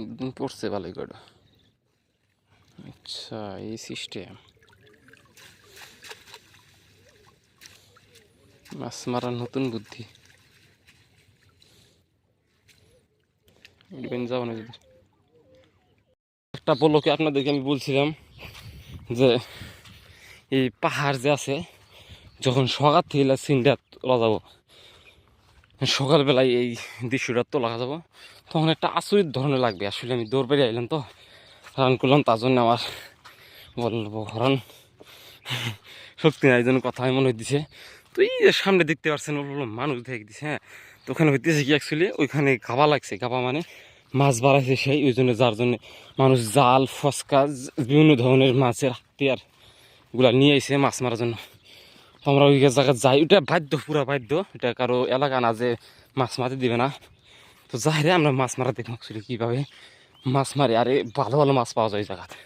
একদিন পড়ছে ভালোই করে। আচ্ছা, এই সিস্টেম। মাছ মারার নতুন বুদ্ধি। যাবো না যদি একটা পলকে আপনাদেরকে আমি বলছিলাম যে এই পাহাড় যে আছে, যখন সকাল থেকে সিনটা তোলা যাবো, সকালবেলায় এই দৃশ্যটা তোলা যাবো, তখন একটা আচরিত ধরনের লাগবে। আসলে আমি দৌড় পেরিয়ে আইলাম তো, রান করলাম, তার জন্য আমার বলবো হরণ শক্তি নাই, এই জন্য কথা মনে হইতেছে। তো এই যে সামনে দেখতে পাচ্ছেন বললো মানুষ দেখে দিছে। হ্যাঁ, তো ওখানে হইতেছে কি অ্যাকচুয়ালি ওইখানে গাবা লাগছে। গাবা মানে মাছ বাড়াইছে সেই, ওই জন্য, যার জন্য মানুষ জাল, ফসকা, বিভিন্ন ধরনের মাছের হাতিয়ার গুলা নিয়ে আইছে মাছ মারার জন্য। তো আমরা ওই জায়গায় যাই, ওইটা বাধ্য, পুরা বাধ্য, এটা কারো এলাকা না যে মাছ মারতে দিবে না। তো যাই রে, আমরা মাছ মারা দেখবো অ্যাকচুয়ালি কীভাবে মাছ মারি। আরে ভালো ভালো মাছ পাওয়া যায় ওই জায়গাতে।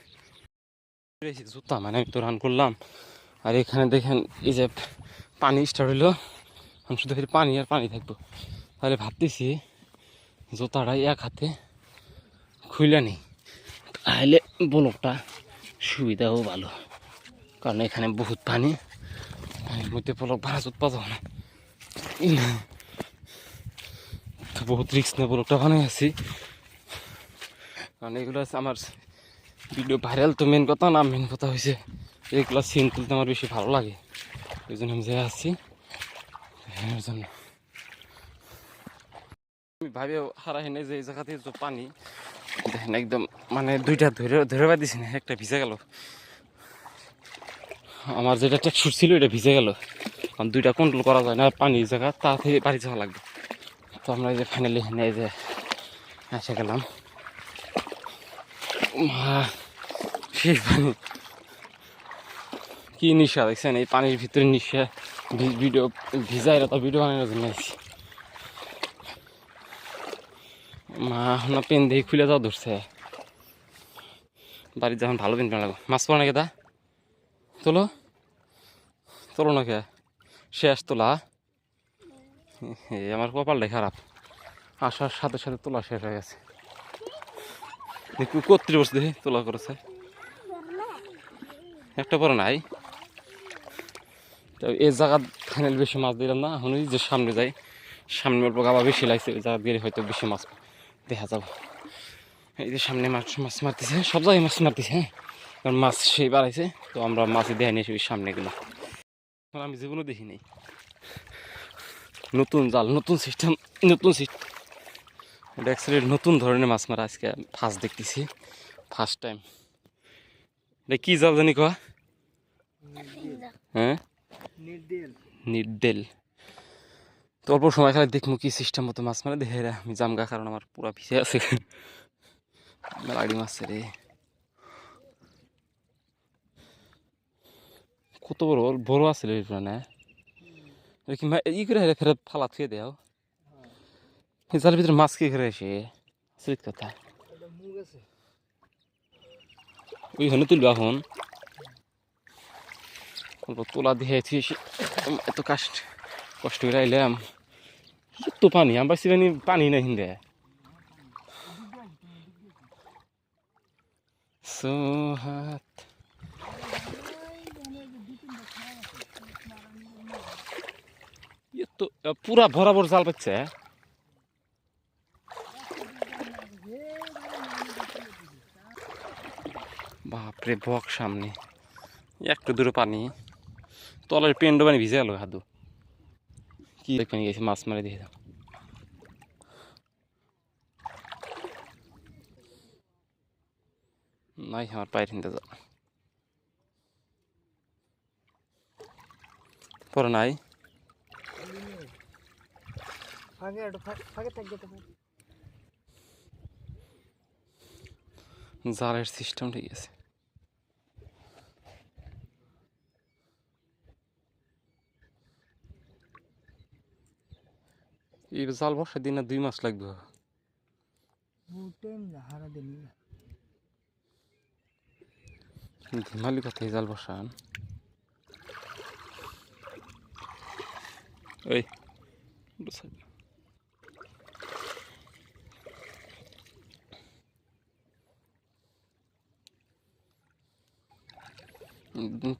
জুতা মানে আমি তো রান করলাম, আর এখানে দেখেন এই যে পানি স্টার্ট হইলো, আমি শুধু পানি আর পানি থাকবো। তাহলে ভাবতেছি জুতাটাই এক হাতে খুইলে নেই, তাহলে ব্লকটা সুবিধাও ভালো, কারণ এখানে বহুত পানি, পানির মধ্যে ব্লক ভাড়া জুত পাওয়া যাবে না। তো বহুত রিস্ক নিয়ে ব্লকটা বানাই আছি, কারণ এগুলো আমার ভিডিও ভাইরাল তো মেন কথা না, মেন কথা হয়েছে এগুলো সিন তুলতে আমার বেশি ভালো লাগে, ওই জন্য আমি যাই আসছি এর জন্য। আমি ভাবেও হারাই নাই যে এই জায়গাতে যে পানি দেখেন একদম, মানে দুইটা ধরে ধরে পাইতেছি না, একটা ভিজে গেল। আমার যেটা টেকসুর ছিল এটা ভিজে গেল, কারণ দুইটা কন্ট্রোল করা যায় না, পানির জায়গা তাড়াতাড়ি বাড়ি যাওয়া লাগবে। তো আমরা এই যে ফাইনালি এখানে এই যে এসে গেলাম। সেই পানি কি নিশা দেখছেন, এই পানির ভিতরে নিশা ভিডিও ভিজাই তো ভিডিও বানানোর জন্য আইছি। মা না পেন দিয়ে খুলে যাওয়া ধরছে, বাড়ির যখন ভালো পেন লাগবে। মাছ পড়া নাকি দা, তোলো তোলো না কে শেষ তোলা। আমার কপালটাই খারাপ, আসার সাথে সাথে তোলা শেষ হয়ে গেছে। দেখি কত্রি বসে দেখি তোলা করেছে, একটা পরে নাই। তো এই জায়গা ফাইনাল বেশি মাছ দিলাম না, এখন যে সামনে যাই, সামনে অল্প গাবা বেশি লাগছে, ওই জায়গা দিয়ে হয়তো বেশি মাছ দেখা যাবো। এই যে সামনে মাছ মাছ মারতেছে, সব জায়গায় মাছ মারতেছে। হ্যাঁ, কারণ মাছ সেই বাড়াইছে, তো আমরা মাছ দেখে নিয়েছি ওই সামনে গেলাম। আমি জীবনও দেখি নাই, নতুন জাল, নতুন সিস্টেম, নতুন সিস্টেম। এটা অ্যাকচুয়ালি নতুন ধরনের মাছ মারা আজকে ফার্স্ট দেখতেছি, ফার্স্ট টাইম। এটা কি জাল জানি কয়া? হ্যাঁ, নির্দেল। তো অল্প সময় খালি দেখবো কি সিস্টেম মতো মাছ মারে, দেখে আমি জামগা, কারণ আমার পুরা ভিজে আছে। মেলাডি মাছ রে, কত বড় বড় আছে না? ই করে ফেরত ফালা থুয়ে দেও, জালের ভিতরে মাছ কি করে আসে? আসলে কথা ওইখানে তুলবে এখন, অল্প তোলা দিয়েছি, এত কষ্ট করে আইলাম। তো পানি আমার পানি নাই হিন্দে সোহাত। তো পুরা বরাবর জাল পাচ্ছে। বাপরে বক সামনে, একটু দূরে পানি, তলের পেন্ডো পানি ভিজে গেল হাদু। কি পানি গেছে, মাছ মারে দিয়ে দাও। নাই আমার পায়ের হিন্দে যাও পরে নাই। জালের সিস্টেম ঠিক আছে। এই জাল বর্ষার দিন 2 মাস লাগবে। ধুমালি কথাই জাল বসান। ওই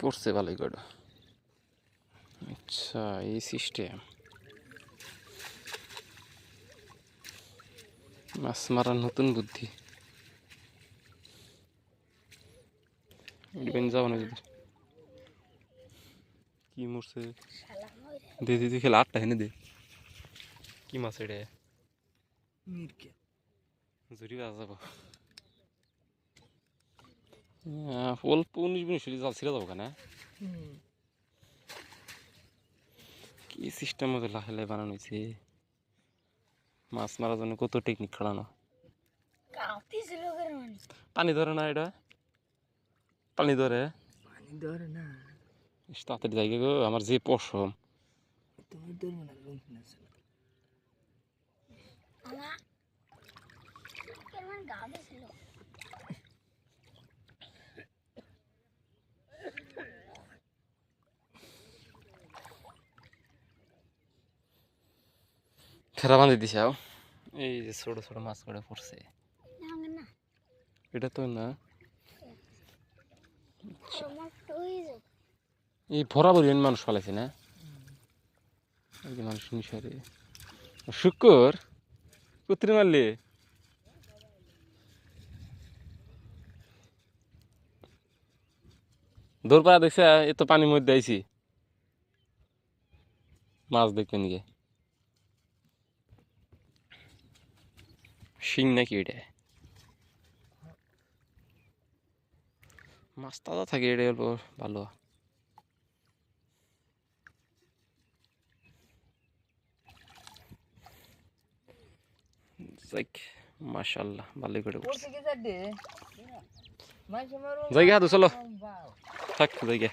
পড়ছে ভালোই করে। আচ্ছা এই সিস্টেম, মাছ মারার নতুন বুদ্ধি। যাবো না যদি কি মরছে দে দে তুই খেলে আটটা হেনে দে। কি মাছ এটা? জুড়ি বাজা যাবো অল্প 19-20 মিনিট জাল ছিঁড়ে যাবো কেন? কি সিস্টেম মতো লাহে বানানো হয়েছে, মাছ মারার জন্য কত টেকনিক খাড়ানো। পানি ধরে না এটা? পানি ধরে না তাড়াতাড়ি জায়গা গো, আমার যে পশম। তুমি ধরবে না ফেরা বাঁধি দিছে। এই যে ছোট ছোট মাছ করে পড়ছে, এটা তো না এই বরাবরই মানুষ পালাইছে না? এই যে মানুষ নিশারে শুক্র কুত্রি মারলি দৌড় পাড়া দেখছে এ তো পানির মধ্যে আইছি মাছ দেখবেন গিয়ে। শিং নাকি এটা? মাছ তাজা থাকে এটা অল্প ভালো। মাশাআল্লাহ ভালোই করে পড়ছে। জায়গা তো চলো থাক জায়গা।